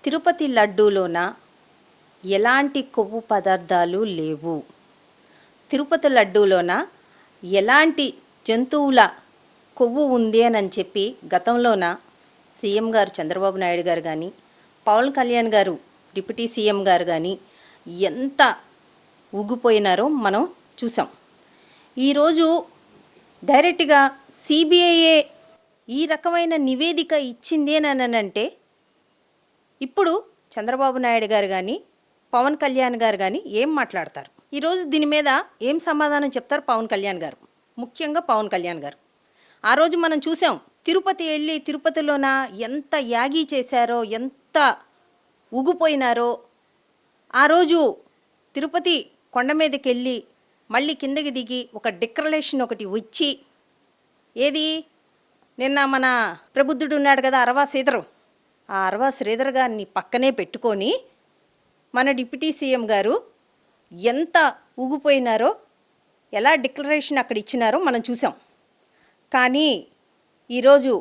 తిరుపతి లడ్డూలోన ఎలాంటి కొవ్వు పదార్థాలు లేవు. తిరుపతి లడ్డూలోన ఎలాంటి జంతువుల కొవ్వు ఉంది అని చెప్పి గతంలోన సీఎం గారు చంద్రబాబు నాయుడు గారు కానీ, పవన్ కళ్యాణ్ గారు డిప్యూటీ సీఎం గారు కానీ ఎంత ఊగిపోయినారో మనం చూసాం. ఈరోజు డైరెక్ట్గా సిబిఐఏ ఈ రకమైన నివేదిక ఇచ్చింది అని అంటే ఇప్పుడు చంద్రబాబు నాయుడు గారు కానీ, పవన్ కళ్యాణ్ గారు కానీ ఏం మాట్లాడతారు? ఈరోజు దీని మీద ఏం సమాధానం చెప్తారు పవన్ కళ్యాణ్ గారు, ముఖ్యంగా పవన్ కళ్యాణ్ గారు? ఆ రోజు మనం చూసాం, తిరుపతి వెళ్ళి తిరుపతిలోన ఎంత యాగి చేశారో, ఎంత ఊగిపోయినారో. ఆ రోజు తిరుపతి కొండ మీదకి వెళ్ళి మళ్ళీ కిందకి దిగి ఒక డిక్లరేషన్ ఒకటి వచ్చి, ఏది నిన్న మన ప్రబుద్ధుడు ఉన్నాడు కదా అరవా శ్రీధరు, ఆ అరవా శ్రీధర్ గారిని పక్కనే పెట్టుకొని మన డిప్యూటీ సీఎం గారు ఎంత ఊగిపోయినారో, ఎలా డిక్లరేషన్ అక్కడ ఇచ్చినారో మనం చూసాం. కానీ ఈరోజు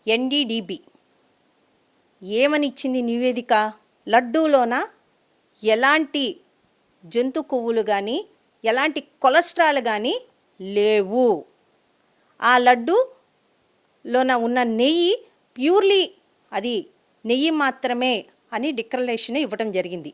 ఎన్డీడీబీ ఏమని ఇచ్చింది నివేదిక? లడ్డూలోన ఎలాంటి జంతు కొవ్వులు కానీ, ఎలాంటి కొలెస్ట్రాల్ కానీ లేవు. ఆ లడ్డూలోన ఉన్న నెయ్యి ప్యూర్లీ అది నెయ్యి మాత్రమే అని డిక్లరేషన్ ఇవ్వడం జరిగింది.